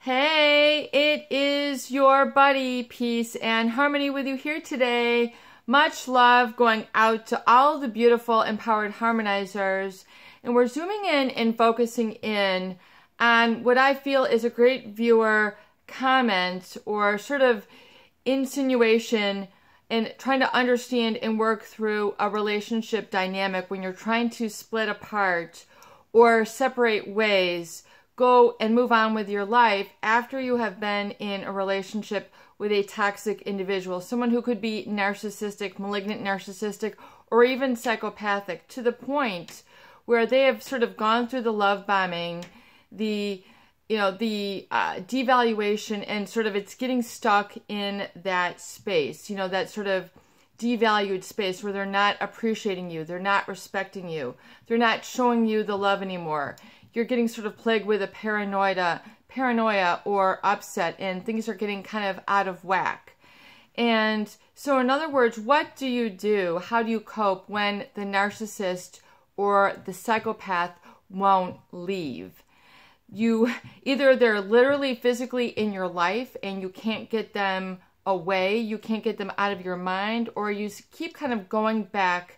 Hey, it is your buddy, Peace and Harmony with you here today. Much love going out to all the beautiful empowered harmonizers. And we're zooming in and focusing in on what I feel is a great viewer comment or sort of insinuation and trying to understand and work through a relationship dynamic when you're trying to split apart or separate ways, go and move on with your life after you have been in a relationship with a toxic individual, someone who could be narcissistic, malignant narcissistic, or even psychopathic, to the point where they have sort of gone through the love bombing, the devaluation, and sort of it's getting stuck in that space, that sort of devalued space where they're not appreciating you, they're not respecting you, they're not showing you the love anymore. You're getting sort of plagued with a paranoia or upset, and things are getting kind of out of whack. And so in other words, what do you do? How do you cope when the narcissist or the psychopath won't leave? Either they're literally physically in your life and you can't get them away, you can't get them out of your mind, or you keep kind of going back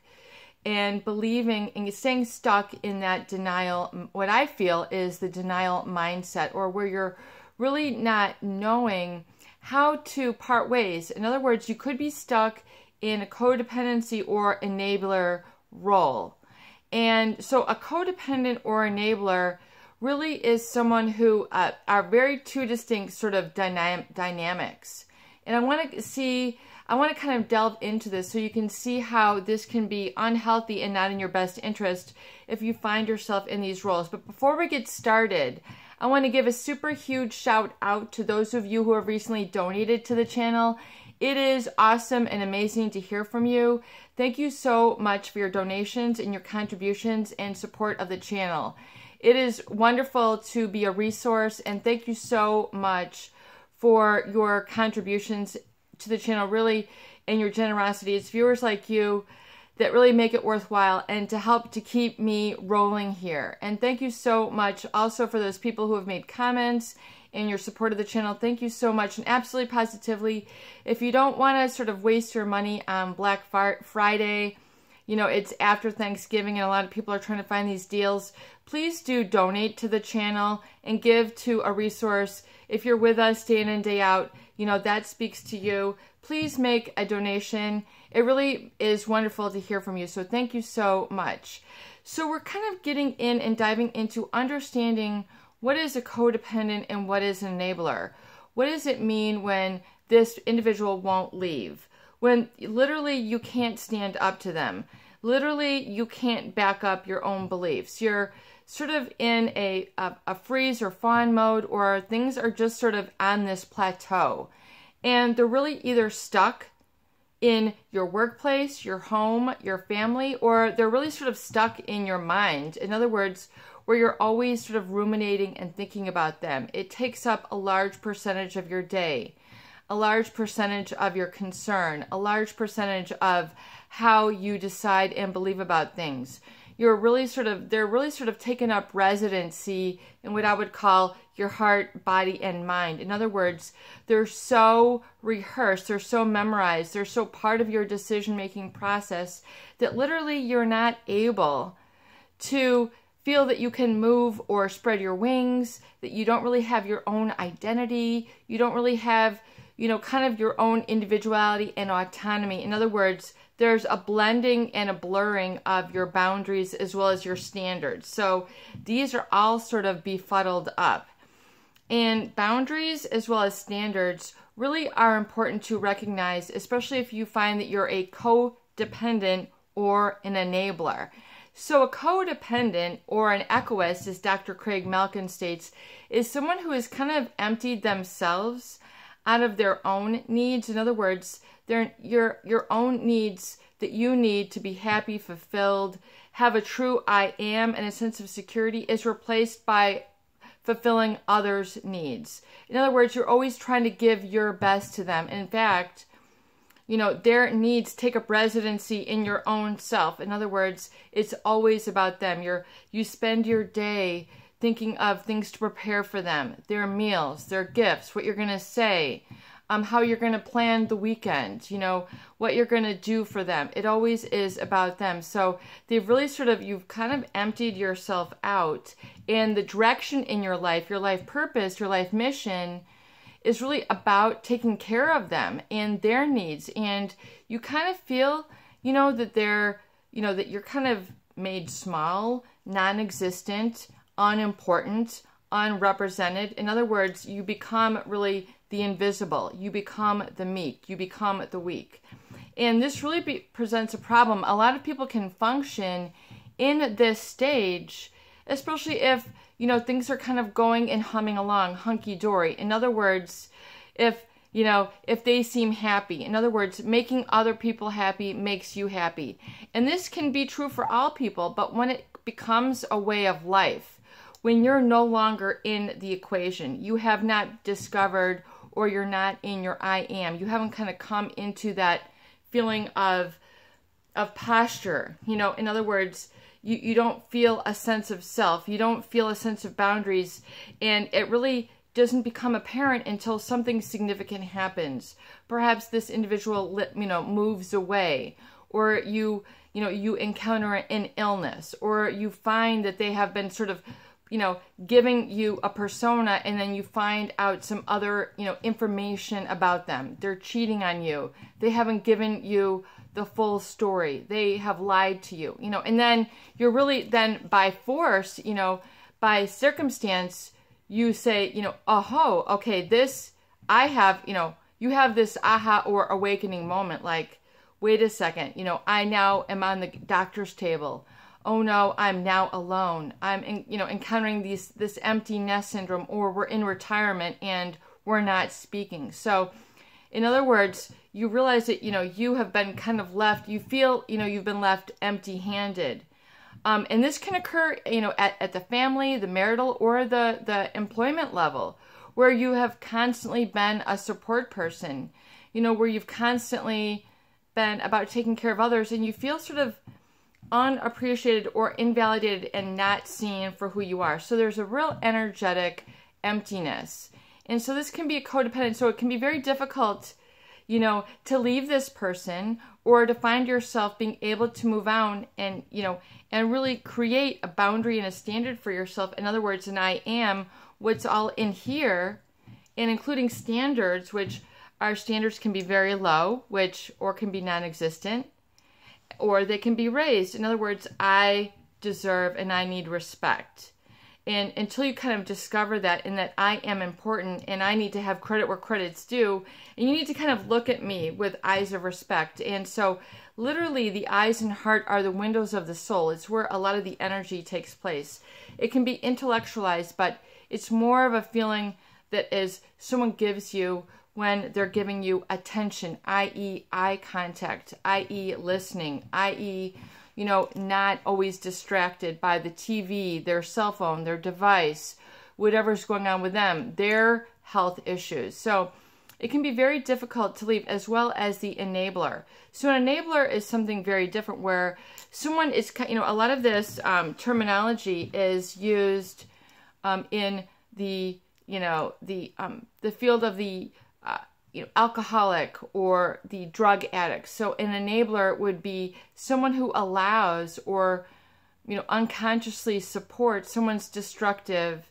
and believing and staying stuck in that denial, what I feel is the denial mindset, or where you're really not knowing how to part ways. In other words, you could be stuck in a codependency or enabler role. And so a codependent or enabler really is someone who are very two distinct sort of dynamics. And I want to kind of delve into this so you can see how this can be unhealthy and not in your best interest if you find yourself in these roles. But before we get started, I want to give a super huge shout out to those of you who have recently donated to the channel. It is awesome and amazing to hear from you. Thank you so much for your donations and your contributions and support of the channel. It is wonderful to be a resource, and thank you so much for your contributions to the channel, really, and your generosity. It's viewers like you that really make it worthwhile and to help to keep me rolling here. And thank you so much also for those people who have made comments and your support of the channel. Thank you so much. And absolutely positively, if you don't want to sort of waste your money on Black Friday, it's after Thanksgiving and a lot of people are trying to find these deals, please do donate to the channel and give to a resource. If you're with us day in and day out, that speaks to you. Please make a donation. It really is wonderful to hear from you. So thank you so much. So we're kind of getting in and diving into understanding what is a codependent and what is an enabler. What does it mean when this individual won't leave? When literally you can't stand up to them. Literally you can't back up your own beliefs. You're sort of in a freeze or fawn mode, or things are just sort of on this plateau. And they're really either stuck in your workplace, your home, your family, or they're really sort of stuck in your mind. In other words, where you're always sort of ruminating and thinking about them. It takes up a large percentage of your day, a large percentage of your concern, a large percentage of how you decide and believe about things. They're really sort of taking up residency in what I would call your heart, body, and mind. In other words, they're so rehearsed, they're so memorized, they're so part of your decision-making process that literally you're not able to feel that you can move or spread your wings, that you don't really have your own identity, you don't really have, kind of your own individuality and autonomy. In other words, there's a blending and a blurring of your boundaries as well as your standards. So these are all sort of befuddled up. And boundaries as well as standards really are important to recognize, especially if you find that you're a codependent or an enabler. So a codependent or an egoist, as Dr. Craig Malkin states, is someone who has kind of emptied themselves out of their own needs. In other words, your own needs that you need to be happy, fulfilled, have a true I am and a sense of security is replaced by fulfilling others' needs. In other words, you're always trying to give your best to them. In fact, their needs take up residency in your own self. In other words, it's always about them. You spend your day thinking of things to prepare for them, their meals, their gifts, what you're going to say, how you're going to plan the weekend, you know, what you're going to do for them. It always is about them. So they've really you've kind of emptied yourself out, and the direction in your life purpose, your life mission is really about taking care of them and their needs. And you kind of feel, you know, that that you're kind of made small, non-existent, unimportant, unrepresented. In other words, you become really the invisible. You become the meek. You become the weak. And this really presents a problem. A lot of people can function in this stage, especially if, you know, things are kind of going and humming along, hunky-dory. In other words, if they seem happy. In other words, making other people happy makes you happy. And this can be true for all people, but when it becomes a way of life, when you're no longer in the equation, you have not discovered, or you're not in your I am, you haven't kind of come into that feeling of posture. You know, in other words, you don't feel a sense of self, you don't feel a sense of boundaries, and it really doesn't become apparent until something significant happens. Perhaps this individual, you know, moves away, or you encounter an illness, or you find that they have been sort of, you know, giving you a persona, and then you find out some other, you know, information about them. They're cheating on you. They haven't given you the full story. They have lied to you, you know, and then you're really then by force, you know, by circumstance, you say, you know, oh, okay, this, I have, you know, you have this aha or awakening moment, like, wait a second, you know, I now am on the doctor's table. Oh no, I'm now alone. I'm encountering this empty nest syndrome, or we're in retirement and we're not speaking. So in other words, you realize that, you know, you have been kind of left, you feel, you know, you've been left empty-handed. And this can occur, you know, at the family, the marital, or the employment level, where you have constantly been a support person, you know, where you've constantly been about taking care of others, and you feel sort of unappreciated or invalidated and not seen for who you are. So there's a real energetic emptiness. And so this can be a codependent. So it can be very difficult, you know, to leave this person, or to find yourself being able to move on and, you know, and really create a boundary and a standard for yourself. In other words, an I am, what's all in here, and including standards, which our standards can be very low, or can be non-existent, or they can be raised. In other words, I deserve and I need respect. And until you kind of discover that, and that I am important and I need to have credit where credit's due, and you need to kind of look at me with eyes of respect. And so literally the eyes and heart are the windows of the soul. It's where a lot of the energy takes place. It can be intellectualized, but it's more of a feeling that is someone gives you when they're giving you attention, i.e. eye contact, i.e. listening, i.e. you know, not always distracted by the TV, their cell phone, their device, whatever's going on with them, their health issues. So it can be very difficult to leave, as well as the enabler. So an enabler is something very different, where someone is, you know, a lot of this terminology is used in the, you know, the field of the you know, alcoholic or the drug addict. So an enabler would be someone who allows, or, you know, unconsciously supports someone's destructive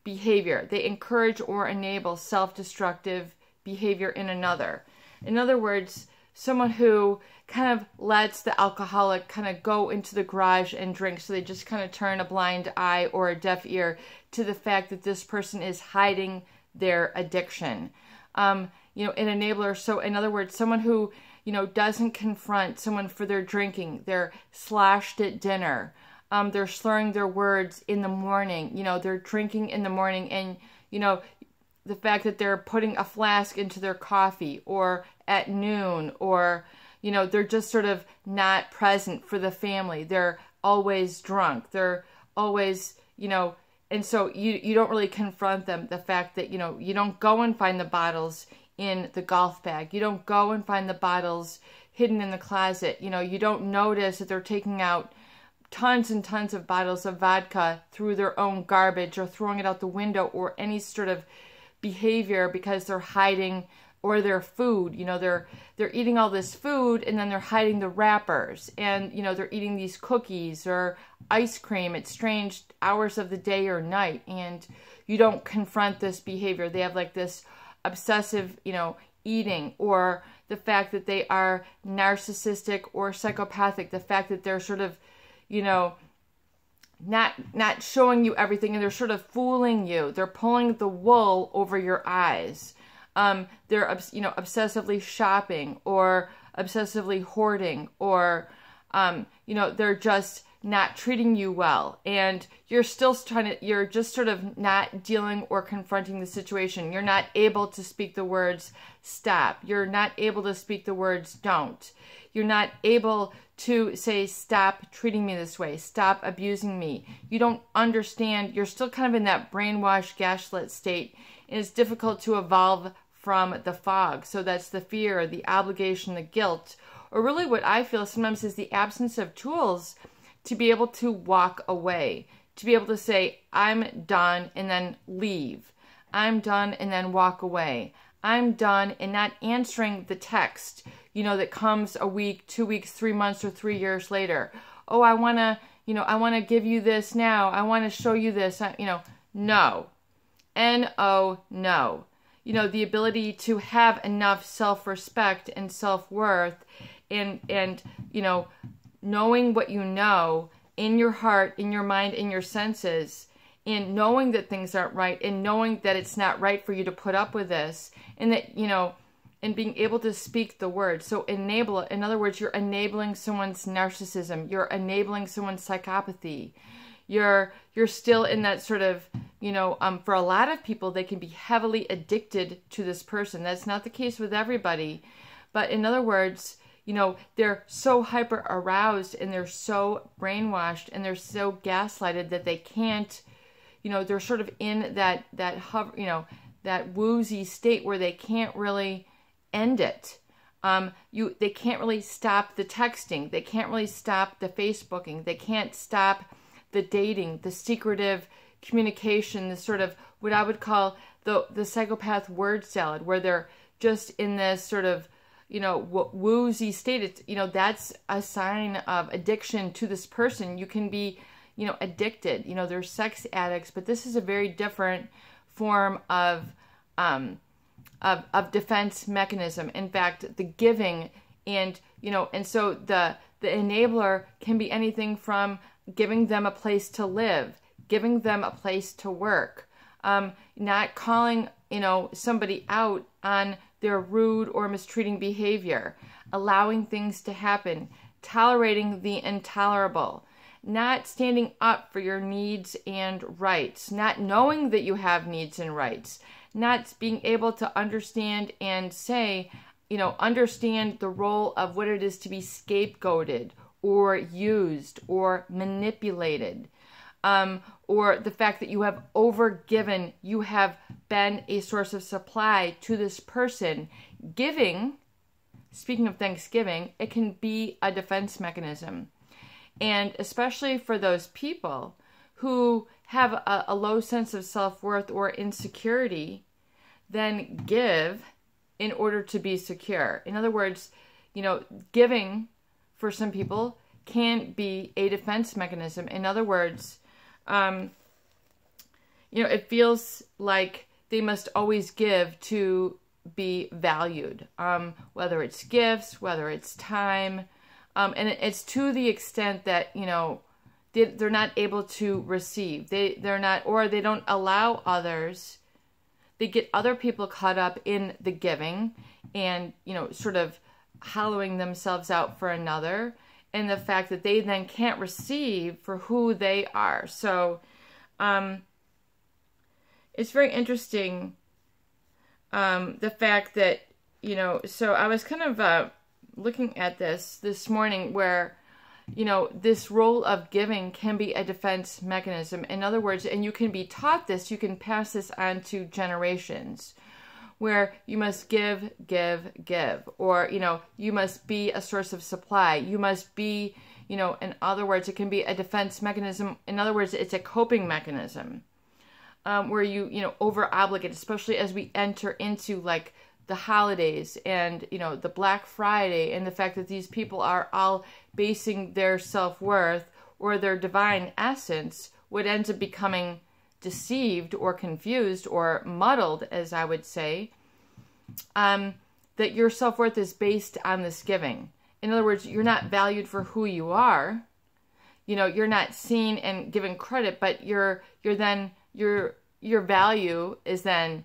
behavior. They encourage or enable self-destructive behavior in another. In other words, someone who kind of lets the alcoholic kind of go into the garage and drink, so they just kind of turn a blind eye or a deaf ear to the fact that this person is hiding their addiction. You know, an enabler, so in other words, someone who, you know, doesn't confront someone for their drinking, they're slashed at dinner, they're slurring their words in the morning, you know, they're drinking in the morning, and, you know, the fact that they're putting a flask into their coffee, or at noon, or, you know, they're just sort of not present for the family. They're always drunk. They're always, you know, and so you don't really confront them. The fact that, you know, you don't go and find the bottles in the golf bag. You don't go and find the bottles hidden in the closet. You know, you don't notice that they're taking out tons and tons of bottles of vodka through their own garbage or throwing it out the window or any sort of behavior because they're hiding, or their food, you know, they're eating all this food and then they're hiding the wrappers, and, you know, they're eating these cookies or ice cream at strange hours of the day or night, and you don't confront this behavior. They have like this obsessive, you know, eating, or the fact that they are narcissistic or psychopathic, the fact that they're sort of, you know, not showing you everything, and they're sort of fooling you. They're pulling the wool over your eyes. They're, you know, obsessively shopping or obsessively hoarding, or, you know, they're just not treating you well, and you're still you're just sort of not dealing or confronting the situation. You're not able to speak the words stop. You're not able to speak the words don't. You're not able to say, stop treating me this way, stop abusing me. You don't understand. You're still kind of in that brainwashed, gaslit state, and it's difficult to evolve from the fog. So that's the fear, the obligation, the guilt, or really what I feel sometimes is the absence of tools to be able to walk away, to be able to say, I'm done, and then leave. I'm done, and then walk away. I'm done, and not answering the text, you know, that comes a week, 2 weeks, 3 months, or 3 years later. Oh, I want to, you know, I want to give you this now. I want to show you this. You know, no. N-O, no. You know, the ability to have enough self-respect and self-worth, and you know, knowing what you know in your heart, in your mind, in your senses, and knowing that things aren't right, and knowing that it's not right for you to put up with this, and that, you know, and being able to speak the word. So enable it. In other words, you're enabling someone's narcissism. You're enabling someone's psychopathy. You're still in that sort of, you know, for a lot of people, they can be heavily addicted to this person. That's not the case with everybody. But in other words, you know, they're so hyper aroused, and they're so brainwashed, and they're so gaslighted that they can't, you know, they're sort of in that you know, that woozy state where they can't really end it. They can't really stop the texting. They can't really stop the Facebooking. They can't stop the dating, the secretive communication, the sort of what I would call the psychopath word salad, where they're just in this sort of, you know, woozy state. It's, you know, that's a sign of addiction to this person. You can be, you know, addicted. You know, they're sex addicts, but this is a very different form of defense mechanism. In fact, the giving, and, you know, and so the enabler can be anything from giving them a place to live, giving them a place to work, not calling, you know, somebody out on their rude or mistreating behavior, allowing things to happen, tolerating the intolerable, not standing up for your needs and rights, not knowing that you have needs and rights, not being able to understand and say, you know, understand the role of what it is to be scapegoated or used or manipulated, or the fact that you have overgiven, you have been a source of supply to this person. Giving, speaking of Thanksgiving, it can be a defense mechanism. And especially for those people who have a low sense of self-worth or insecurity, then give in order to be secure. In other words, you know, giving for some people can be a defense mechanism. In other words, you know, it feels like they must always give to be valued, whether it's gifts, whether it's time, and it's to the extent that, you know, they're not able to receive. They're not, or they don't allow others. They get other people caught up in the giving, and, you know, sort of hollowing themselves out for another, and the fact that they then can't receive for who they are. So it's very interesting, the fact that, you know, so I was kind of looking at this morning, where, you know, this role of giving can be a defense mechanism. In other words, and you can be taught this, you can pass this on to generations, where you must give, give, give, or, you know, you must be a source of supply. You must be, You know, in other words, it can be a defense mechanism. In other words, it's a coping mechanism where you know, over obligate, especially as we enter into like the holidays and, you know, the Black Friday, and the fact that these people are all basing their self-worth or their divine essence, what ends up becoming deceived or confused or muddled, as I would say, that your self-worth is based on this giving. In other words, you're not valued for who you are. You know, you're not seen and given credit, but your value is then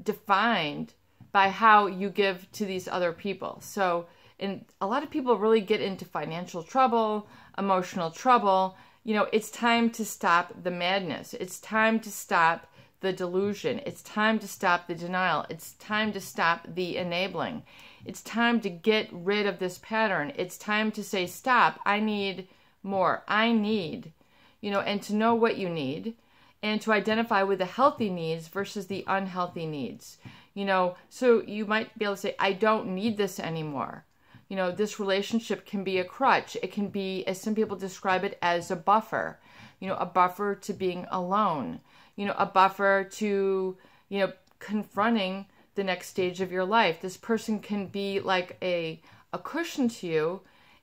defined by how you give to these other people. So, and a lot of people really get into financial trouble, emotional trouble. You know, it's time to stop the madness. It's time to stop the delusion. It's time to stop the denial. It's time to stop the enabling. It's time to get rid of this pattern. It's time to say, stop, I need more. I need, you know, and to know what you need and to identify with the healthy needs versus the unhealthy needs. You know, so you might be able to say, I don't need this anymore. You know, this relationship can be a crutch. It can be, as some people describe it, as a buffer. You know, a buffer to being alone. You know, a buffer to, you know, confronting the next stage of your life. This person can be like a cushion to you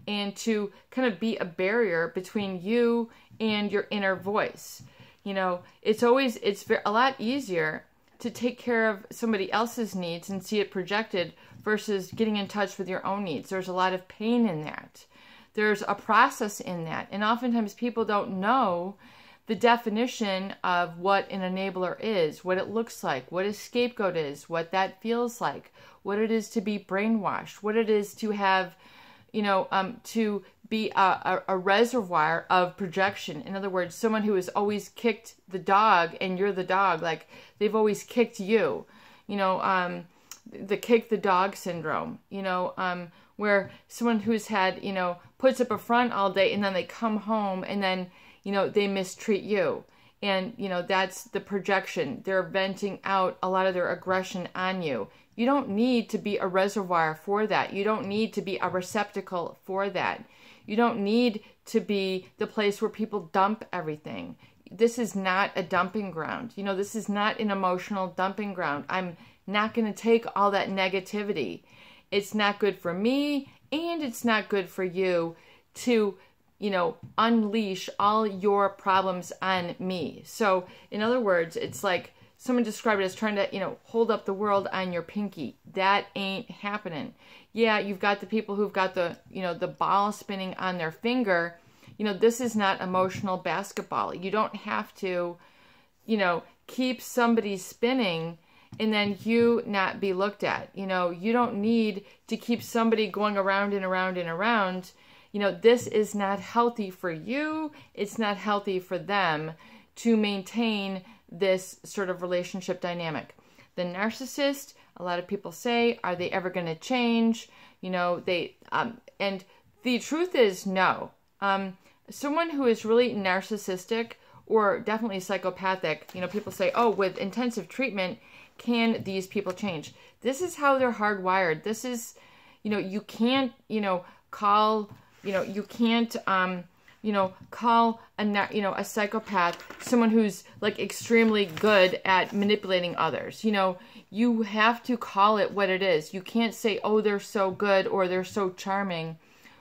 and to kind of be a barrier between you and your inner voice. You know, it's a lot easier to take care of somebody else's needs and see it projected versus getting in touch with your own needs. There's a lot of pain in that. There's a process in that. And oftentimes people don't know the definition of what an enabler is, what it looks like, what a scapegoat is, what that feels like, what it is to be brainwashed, what it is to have, you know, to be a reservoir of projection. In other words, someone who has always kicked the dog and you're the dog, like they've always kicked you, you know, the kick the dog syndrome, you know, where someone who's had, you know, puts up a front all day and then they come home and then, you know, they mistreat you. And, you know, that's the projection. They're venting out a lot of their aggression on you. You don't need to be a reservoir for that. You don't need to be a receptacle for that. You don't need to be the place where people dump everything. This is not a dumping ground. You know, this is not an emotional dumping ground. I'm not going to take all that negativity. It's not good for me, and it's not good for you to, you know, unleash all your problems on me. So, in other words, it's like someone described it as trying to, you know, hold up the world on your pinky. That ain't happening. Yeah, you've got the people who've got the, you know, the ball spinning on their finger. You know, this is not emotional basketball. You don't have to, you know, keep somebody spinning and then you not be looked at. You know, you don't need to keep somebody going around and around and around. You know, this is not healthy for you. It's not healthy for them to maintain this sort of relationship dynamic. The narcissist, a lot of people say, are they ever going to change? You know, they, and the truth is no. Someone who is really narcissistic or definitely psychopathic, you know, people say, oh, with intensive treatment, can these people change? This is how they're hardwired. This is, you know, you can't, you know, call, you know, you can't, you know, call a psychopath someone who's like extremely good at manipulating others. You know, you have to call it what it is. You can't say, oh, they're so good or they're so charming.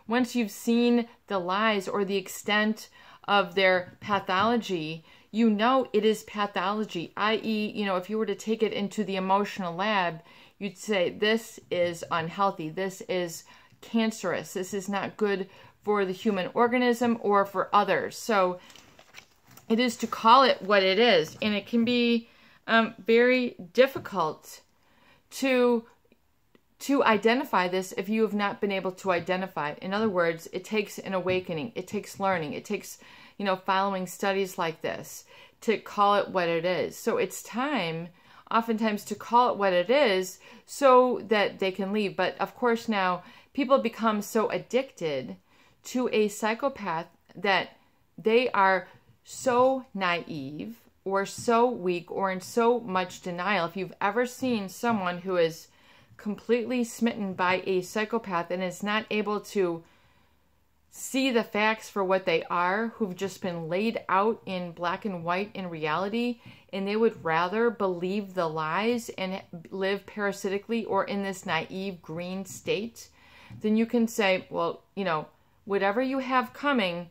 Once you've seen the lies or the extent of their pathology, you know it is pathology, i.e., you know, if you were to take it into the emotional lab, you'd say, this is unhealthy, this is cancerous, this is not good for the human organism or for others. So it is to call it what it is, and it can be very difficult to identify this if you have not been able to identify it. In other words, it takes an awakening, it takes learning, it takes, you know, following studies like this to call it what it is. So it's time, oftentimes, to call it what it is so that they can leave. But of course now, people become so addicted to a psychopath that they are so naive or so weak or in so much denial. If you've ever seen someone who is completely smitten by a psychopath and is not able to see the facts for what they are, who've just been laid out in black and white in reality, and they would rather believe the lies and live parasitically or in this naive green state, then you can say, well, you know, whatever you have coming,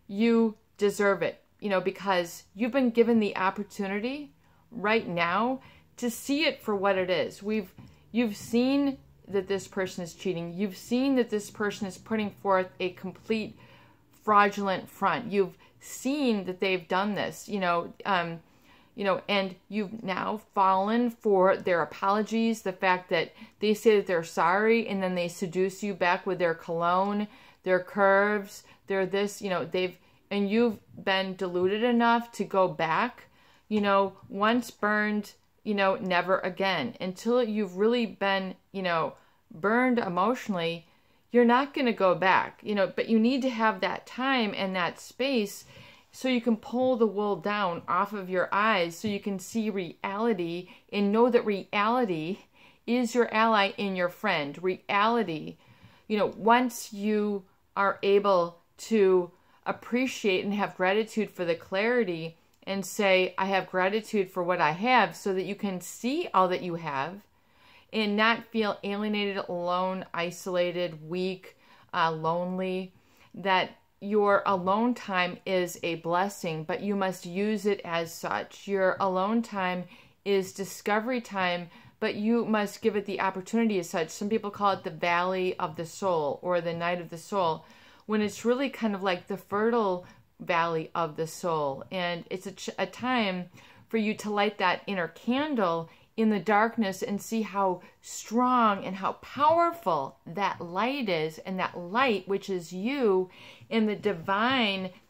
you deserve it, you know, because you've been given the opportunity right now to see it for what it is. You've seen that this person is cheating. You've seen that this person is putting forth a complete fraudulent front. You've seen that they've done this, and you've now fallen for their apologies, the fact that they say that they're sorry and then they seduce you back with their cologne, their curves, their this, and you've been deluded enough to go back, once burned, never again. Until you've really been, burned emotionally, you're not going to go back, but you need to have that time and that space so you can pull the wool down off of your eyes so you can see reality and know that reality is your ally and your friend. Reality, once you are able to appreciate and have gratitude for the clarity and say, I have gratitude for what I have, so that you can see all that you have and not feel alienated, alone, isolated, weak, lonely, that your alone time is a blessing, but you must use it as such. Your alone time is discovery time, but you must give it the opportunity as such. Some people call it the valley of the soul or the night of the soul, when it's really kind of like the fertile valley of the soul. And it's a time for you to light that inner candle in the darkness and see how strong and how powerful that light is, and that light, which is you, and the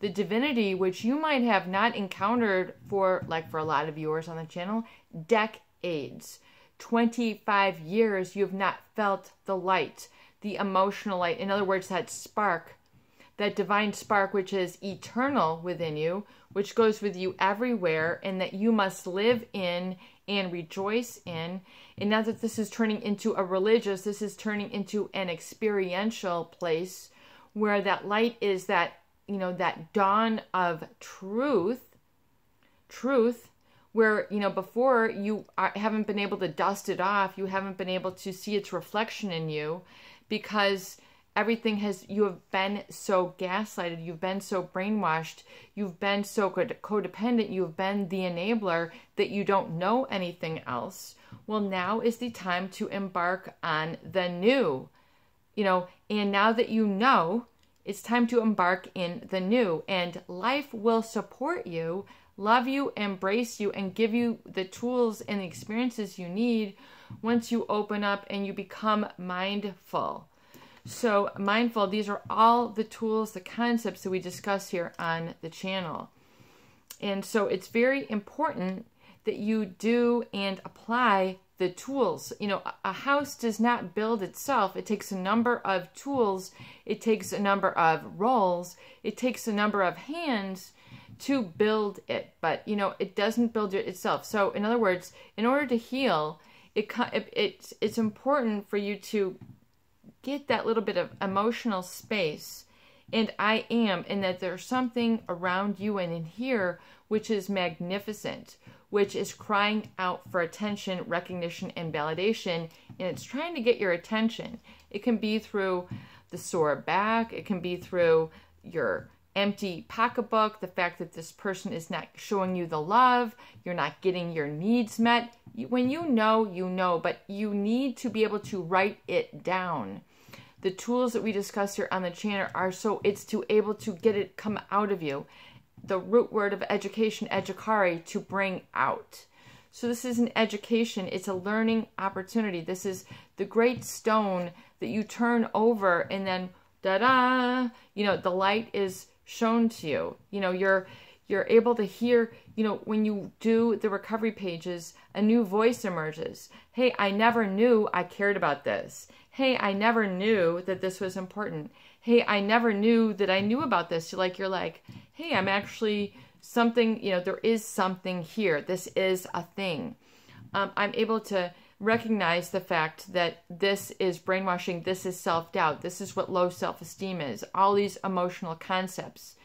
divinity, which you might have not encountered for a lot of viewers on the channel, decades. 25 years you've not felt the light, the emotional light. In other words, that spark, that divine spark, which is eternal within you, which goes with you everywhere, and that you must live in and rejoice in. And now that this is turning into a religious, this is turning into an experiential place where that light is that, that dawn of truth, where, before you haven't been able to dust it off, you haven't been able to see its reflection in you, because you have been so gaslighted, you've been so brainwashed, you've been so codependent, you've been the enabler that you don't know anything else. Well, now is the time to embark on the new, and now that you know, it's time to embark in the new, and life will support you, love you, embrace you, and give you the tools and the experiences you need once you open up and you become mindful. So mindful, these are all the tools, the concepts that we discuss here on the channel. And so it's very important that you do and apply the tools. A house does not build itself. It takes a number of tools. It takes a number of roles. It takes a number of hands to build it. But, it doesn't build it itself. So in other words, in order to heal, it's important for you to get that little bit of emotional space, and that there's something around you and in here which is magnificent, which is crying out for attention, recognition, and validation, and it's trying to get your attention. It can be through the sore back, it can be through your empty pocketbook, the fact that this person is not showing you the love, you're not getting your needs met. When you know, but you need to be able to write it down. The tools that we discuss here on the channel are so it's to able to get it come out of you. The root word of education, educare, to bring out. So this is an education. It's a learning opportunity. This is the great stone that you turn over, and then da-da, the light is shown to you. You're able to hear, when you do the recovery pages, a new voice emerges. Hey, I never knew I cared about this. Hey, I never knew that this was important. Hey, I never knew that I knew about this. You're like, hey, I'm actually something, there is something here. This is a thing. I'm able to recognize the fact that this is brainwashing, this is self-doubt, this is what low self-esteem is, all these emotional concepts.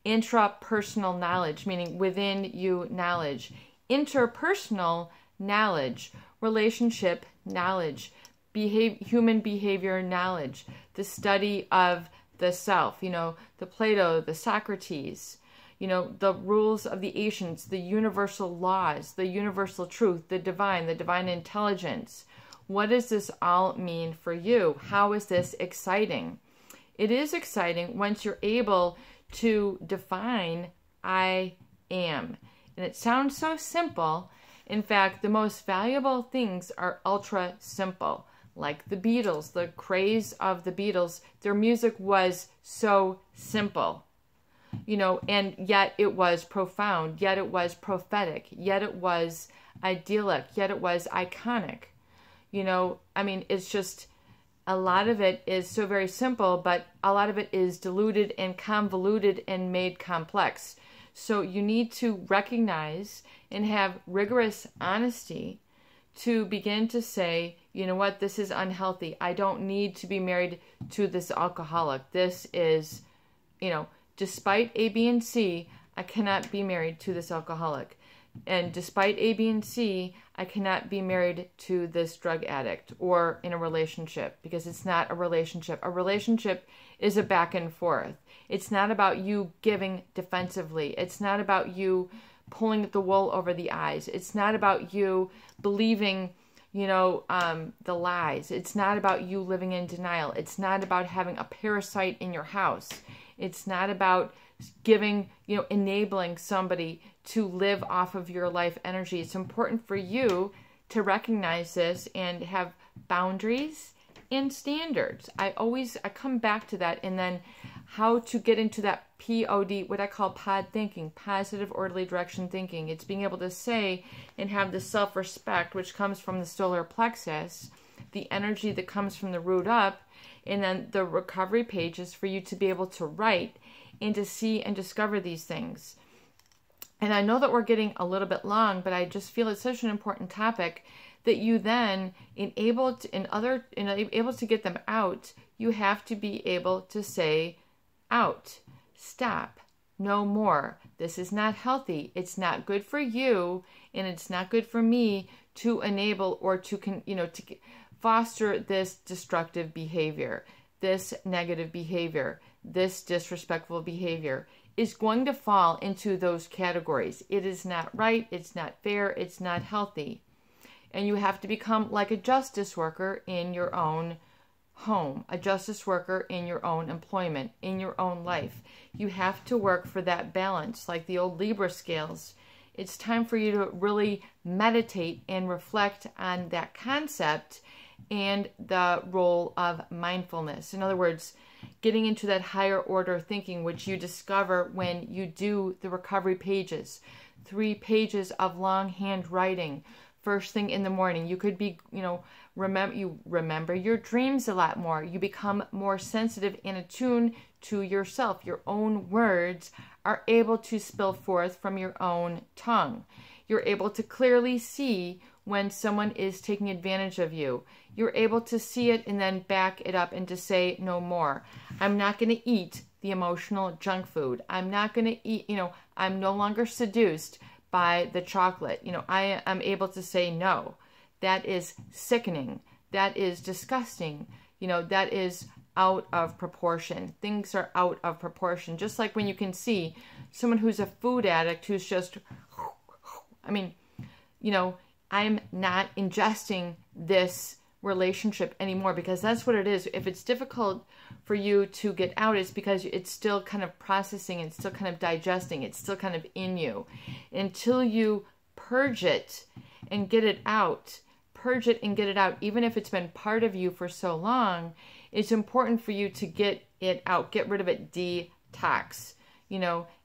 Intrapersonal knowledge, meaning within you knowledge. Interpersonal knowledge, relationship knowledge, human behavior knowledge, the study of the self, the Plato, the Socrates, the rules of the ancients, the universal laws, the universal truth, the divine intelligence. What does this all mean for you? How is this exciting? It is exciting once you're able to define I am. And it sounds so simple. In fact, the most valuable things are ultra simple. Like the Beatles, the craze of the Beatles, their music was so simple. And yet it was profound, yet it was prophetic, yet it was idyllic, yet it was iconic. It's just, a lot of it is so very simple, but a lot of it is diluted and convoluted and made complex. So you need to recognize and have rigorous honesty to begin to say, you know what, this is unhealthy. I don't need to be married to this alcoholic. This is, despite A, B, and C, I cannot be married to this alcoholic. And despite A, B, and C, I cannot be married to this drug addict or in a relationship, because it's not a relationship. A relationship is a back and forth. It's not about you giving defensively. It's not about you pulling the wool over the eyes. It's not about you believing, the lies. It's not about you living in denial. It's not about having a parasite in your house. It's not about giving, enabling somebody to live off of your life energy. It's important for you to recognize this and have boundaries and standards. I come back to that, and then how to get into that POD, what I call POD thinking, positive orderly direction thinking. It's being able to say and have the self-respect, which comes from the solar plexus, the energy that comes from the root up, and then the recovery pages for you to be able to write and to see and discover these things. And I know that we're getting a little bit long, but I just feel it's such an important topic that you then, able to get them out, you have to be able to say out, stop, no more. This is not healthy. It's not good for you, and it's not good for me to enable or to foster this destructive behavior, this negative behavior, this disrespectful behavior is going to fall into those categories. It is not right, it's not fair, it's not healthy. And you have to become like a justice worker in your own home, a justice worker in your own employment, in your own life. You have to work for that balance, like the old Libra scales. It's time for you to really meditate and reflect on that concept and the role of mindfulness. In other words, getting into that higher order thinking, which you discover when you do the recovery pages, 3 pages of longhand writing, first thing in the morning. You could be, remember your dreams a lot more. You become more sensitive and attuned to yourself. Your own words are able to spill forth from your own tongue. You're able to clearly see when someone is taking advantage of you. You're able to see it and then back it up and to say no more. I'm not going to eat the emotional junk food. I'm not going to eat, I'm no longer seduced by the chocolate. I am able to say no. That is sickening. That is disgusting. That is out of proportion. Things are out of proportion. Just like when you can see someone who's a food addict who's just, I'm not ingesting this relationship anymore, because that's what it is. If it's difficult for you to get out, it's because it's still kind of processing, it's still kind of digesting, it's still kind of in you. Until you purge it and get it out, even if it's been part of you for so long, it's important for you to get it out, get rid of it, detox,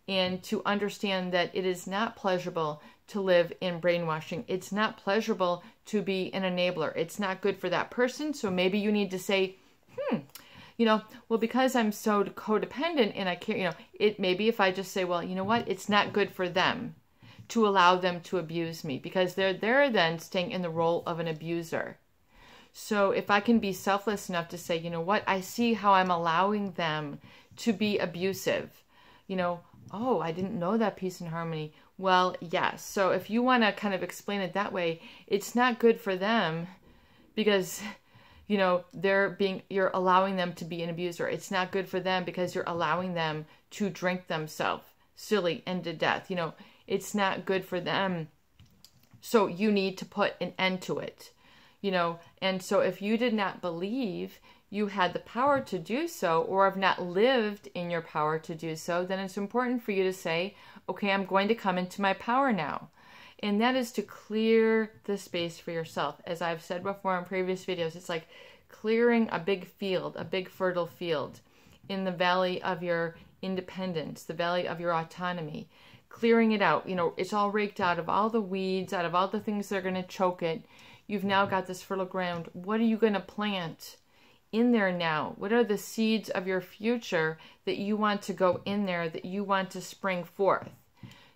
and to understand that it is not pleasurable to live in brainwashing. It's not pleasurable to be an enabler. It's not good for that person. So maybe you need to say, well, because I'm so codependent and I can't, maybe if I just say, well, you know what, it's not good for them to allow them to abuse me, because they're then staying in the role of an abuser. So if I can be selfless enough to say, you know what, I see how I'm allowing them to be abusive. You know, oh, I didn't know that peace and harmony. Well, yes. So if you want to kind of explain it that way, it's not good for them because, you know, you're allowing them to be an abuser. It's not good for them because you're allowing them to drink themselves silly and to death. You know, it's not good for them. So you need to put an end to it, you know. And so if you did not believe you had the power to do so, or have not lived in your power to do so, then it's important for you to say, okay, I'm going to come into my power now. And that is to clear the space for yourself. As I've said before in previous videos, it's like clearing a big field, a big fertile field in the valley of your independence, the valley of your autonomy. Clearing it out. You know, it's all raked out of all the weeds, out of all the things that are going to choke it. You've now got this fertile ground. What are you going to plant in there now? What are the seeds of your future that you want to go in there, that you want to spring forth?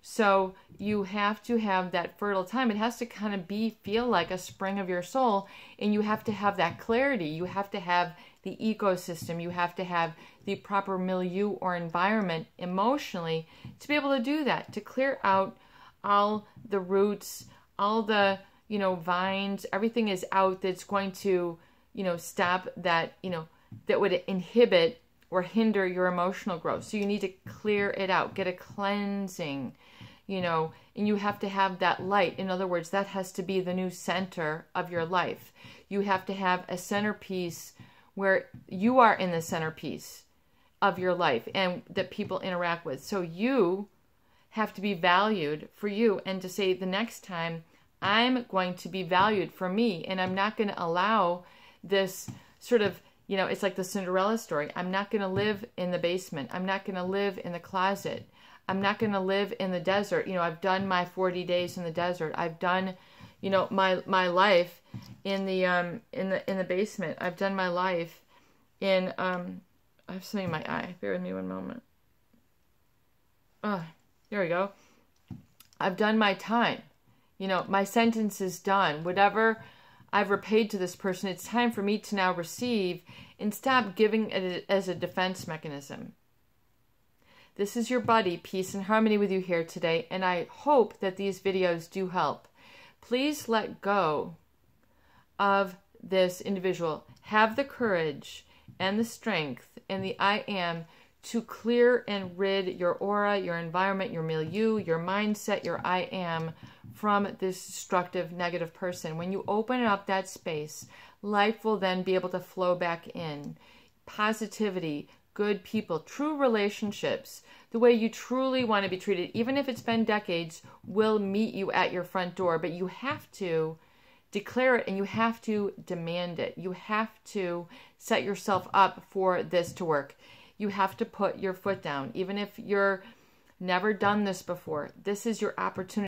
So you have to have that fertile time. It has to kind of feel like a spring of your soul, and you have to have that clarity. You have to have the ecosystem. You have to have the proper milieu or environment emotionally to be able to do that, to clear out all the roots, all the, you know, vines, everything is out that's going to, you know, stop that, you know, that would inhibit or hinder your emotional growth. So you need to clear it out, get a cleansing, you know, and you have to have that light. In other words, that has to be the new center of your life. You have to have a centerpiece where you are in the centerpiece of your life and that people interact with. So you have to be valued for you, and to say the next time I'm going to be valued for me, and I'm not going to allow this sort of, you know, it's like the Cinderella story. I'm not going to live in the basement. I'm not going to live in the closet. I'm not going to live in the desert. You know, I've done my 40 days in the desert. I've done, you know, my life in the basement. I've done my life in I have something in my eye. Bear with me one moment. Oh, there we go. I've done my time. You know, my sentence is done. Whatever I've repaid to this person, it's time for me to now receive and stop giving it as a defense mechanism. This is your buddy, Peace and Harmony, with you here today, and I hope that these videos do help. Please let go of this individual. Have the courage and the strength and the I am to clear and rid your aura, your environment, your milieu, your mindset, your I am from this destructive, negative person. When you open up that space, life will then be able to flow back in. Positivity, good people, true relationships, the way you truly want to be treated, even if it's been decades, will meet you at your front door. But you have to declare it and you have to demand it. You have to set yourself up for this to work. You have to put your foot down. Even if you're never done this before, this is your opportunity.